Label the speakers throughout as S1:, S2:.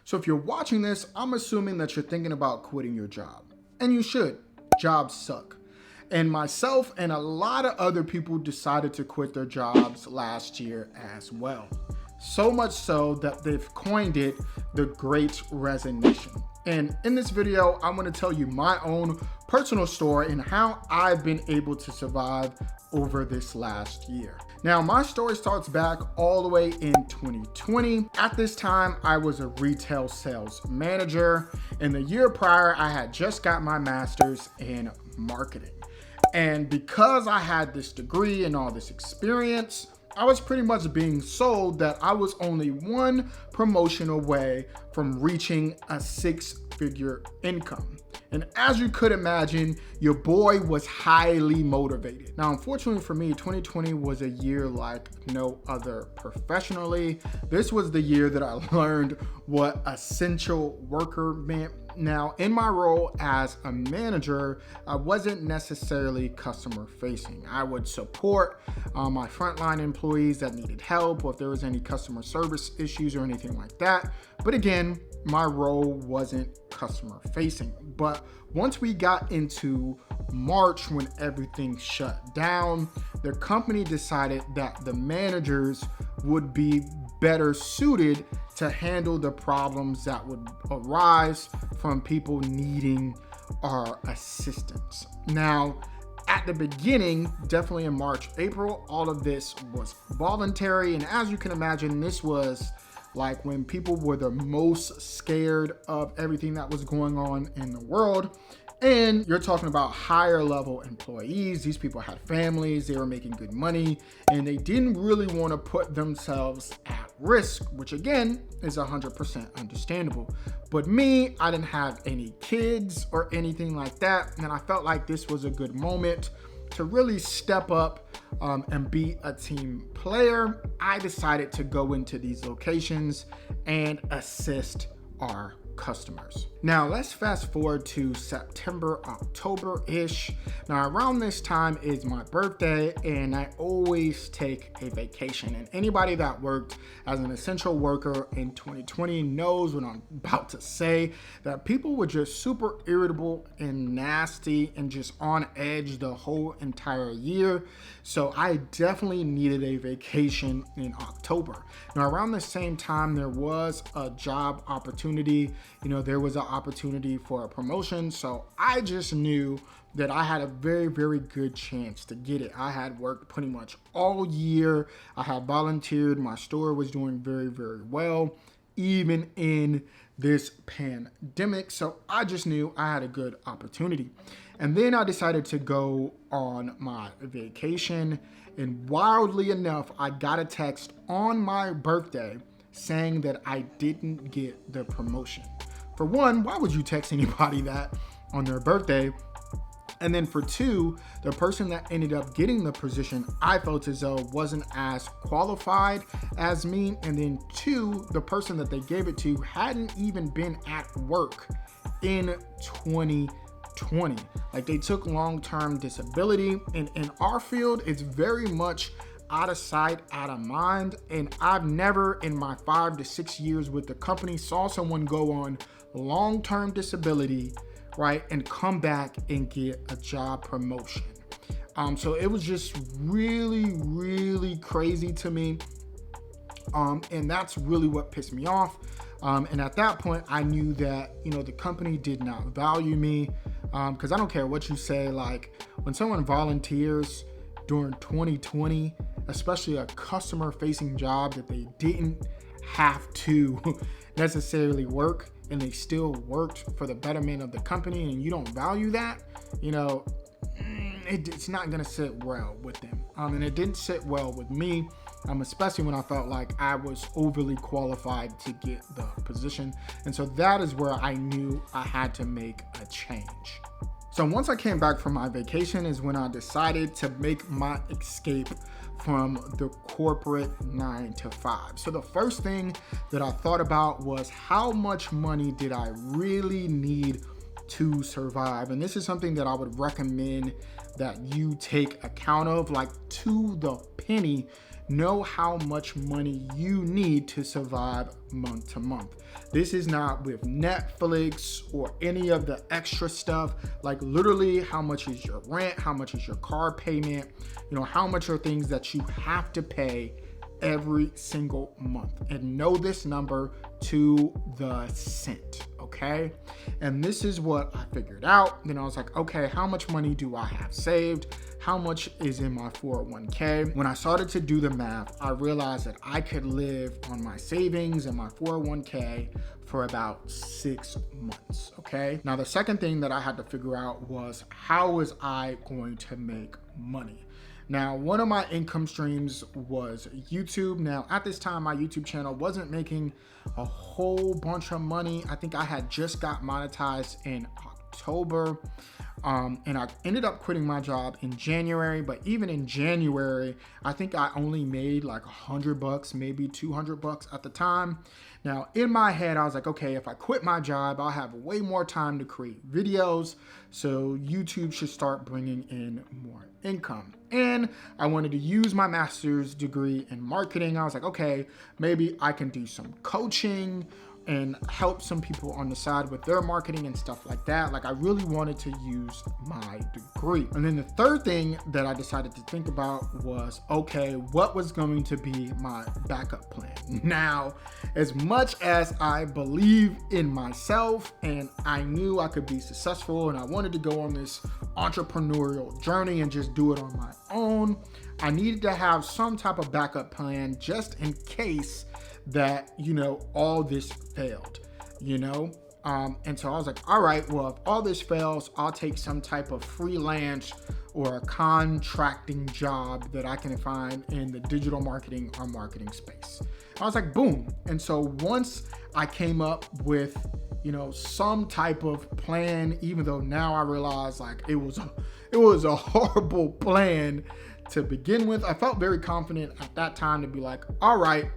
S1: So if you're watching this, I'm assuming that you're thinking about quitting your job. And you should. Jobs suck. And myself and a lot of other people decided to quit their jobs last year as well. So much so that they've coined it the Great Resignation. And in this video, I'm going to tell you my own personal story and how I've been able to survive over this last year. Now, my story starts back all the way in 2020. At this time, I was a retail sales manager. And the year prior, I had just got my master's in marketing. And because I had this degree and all this experience, I was pretty much being sold that I was only one promotion away from reaching a six-figure income. And as you could imagine, your boy was highly motivated. Now, unfortunately for me, 2020 was a year like no other professionally. This was the year that I learned what essential worker meant. Now, in my role as a manager, I wasn't necessarily customer facing. I would support my frontline employees that needed help or if there was any customer service issues or anything like that. But again, my role wasn't customer facing. But once we got into March, when everything shut down, the company decided that the managers would be better suited to handle the problems that would arise from people needing our assistance. Now, at the beginning, definitely in March, April, all of this was voluntary. And as you can imagine, this was like when people were the most scared of everything that was going on in the world. And you're talking about higher level employees. These people had families, they were making good money, and they didn't really want to put themselves at risk, which again is 100% understandable. But me, I didn't have any kids or anything like that. And I felt like this was a good moment to really step up and be a team player. I decided to go into these locations and assist our customers. Now let's fast forward to September, October-ish. Now around this time is my birthday and I always take a vacation. And anybody that worked as an essential worker in 2020 knows what I'm about to say, that people were just super irritable and nasty and just on edge the whole entire year. So I definitely needed a vacation in October. Now around the same time, there was a job opportunity. There was an opportunity for a promotion. So I just knew that I had a very, very good chance to get it. I had worked pretty much all year. I had volunteered. My store was doing very, very well, even in this pandemic. So I just knew I had a good opportunity. And then I decided to go on my vacation. And wildly enough, I got a text on my birthday saying that I didn't get the promotion. For one, why would you text anybody that on their birthday? And then for two, the person that ended up getting the position, I felt as though wasn't as qualified as me. And then two, the person that they gave it to hadn't even been at work in 2020. Like they took long-term disability. And in our field, it's very much out of sight, out of mind. And I've never in my 5 to 6 years with the company saw someone go on long-term disability, right, and come back and get a job promotion. So it was just really, really crazy to me. And that's really what pissed me off. And at that point, I knew that, the company did not value me. Because I don't care what you say, like when someone volunteers during 2020, especially a customer facing job that they didn't have to necessarily work and they still worked for the betterment of the company, and you don't value that, it's not going to sit well with them. And it didn't sit well with me, especially when I felt like I was overly qualified to get the position. And so that is where I knew I had to make a change. So once I came back from my vacation is when I decided to make my escape from the corporate 9 to 5. So the first thing that I thought about was how much money did I really need to survive? And this is something that I would recommend that you take account of, like to the penny. know how much money you need to survive month to month. This is not with Netflix or any of the extra stuff. Like literally, how much is your rent? How much is your car payment? How much are things that you have to pay every single month, and know this number to the cent, okay? And this is what I figured out. Then I was like, okay, how much money do I have saved? How much is in my 401k? When I started to do the math, I realized that I could live on my savings and my 401k for about 6 months, okay? Now, the second thing that I had to figure out was, how was I going to make money? Now, one of my income streams was YouTube. Now, at this time, my YouTube channel wasn't making a whole bunch of money. I think I had just got monetized in October. And I ended up quitting my job in January, but even in January, I think I only made like $100, maybe $200 at the time. Now, in my head, I was like, okay, if I quit my job, I'll have way more time to create videos. So YouTube should start bringing in more income. And I wanted to use my master's degree in marketing. I was like, okay, maybe I can do some coaching and help some people on the side with their marketing and stuff like that. Like, I really wanted to use my degree. And then the third thing that I decided to think about was, okay, what was going to be my backup plan? Now, as much as I believe in myself and I knew I could be successful and I wanted to go on this entrepreneurial journey and just do it on my own, I needed to have some type of backup plan just in case that, all this failed, and so I was like, all right, well, if all this fails, I'll take some type of freelance or a contracting job that I can find in the digital marketing or marketing space. I was like, boom. And so once I came up with, some type of plan, even though now I realize like it was a horrible plan to begin with, I felt very confident at that time to be like, all right,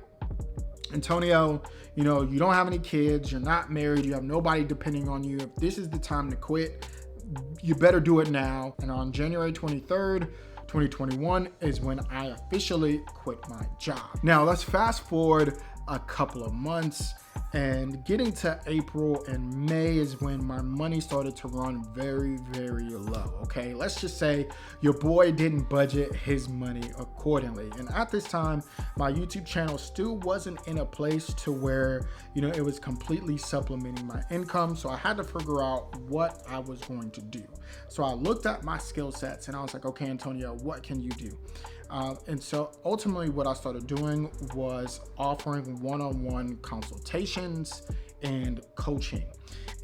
S1: Antonio, you don't have any kids, you're not married, you have nobody depending on you. If this is the time to quit, you better do it now. And on January 23rd, 2021 is when I officially quit my job. Now let's fast forward a couple of months, and getting to April and May is when my money started to run very, very low. Okay, let's just say your boy didn't budget his money accordingly. And at this time, my YouTube channel still wasn't in a place to where, it was completely supplementing my income. So I had to figure out what I was going to do. So I looked at my skill sets and I was like, okay, Antonio, what can you do? And so ultimately what I started doing was offering one-on-one consultations and coaching.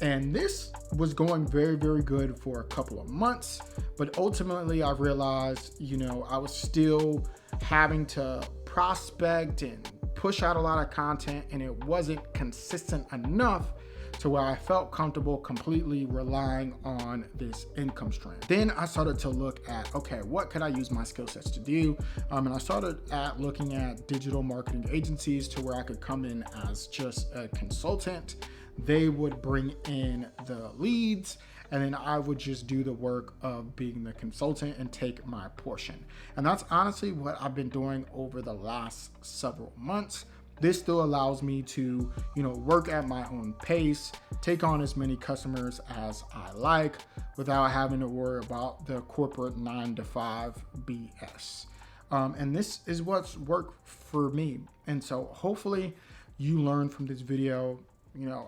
S1: And this was going very, very good for a couple of months. But ultimately I realized, I was still having to prospect and push out a lot of content, and it wasn't consistent enough to where I felt comfortable completely relying on this income stream. Then I started to look at, okay, what could I use my skill sets to do? And I started looking at digital marketing agencies to where I could come in as just a consultant. They would bring in the leads, and then I would just do the work of being the consultant and take my portion. And that's honestly what I've been doing over the last several months. This still allows me to, work at my own pace, take on as many customers as I like without having to worry about the corporate 9-to-5 BS. And this is what's worked for me. And so hopefully you learned from this video,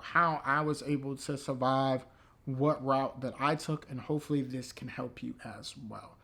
S1: how I was able to survive, what route that I took, and hopefully this can help you as well.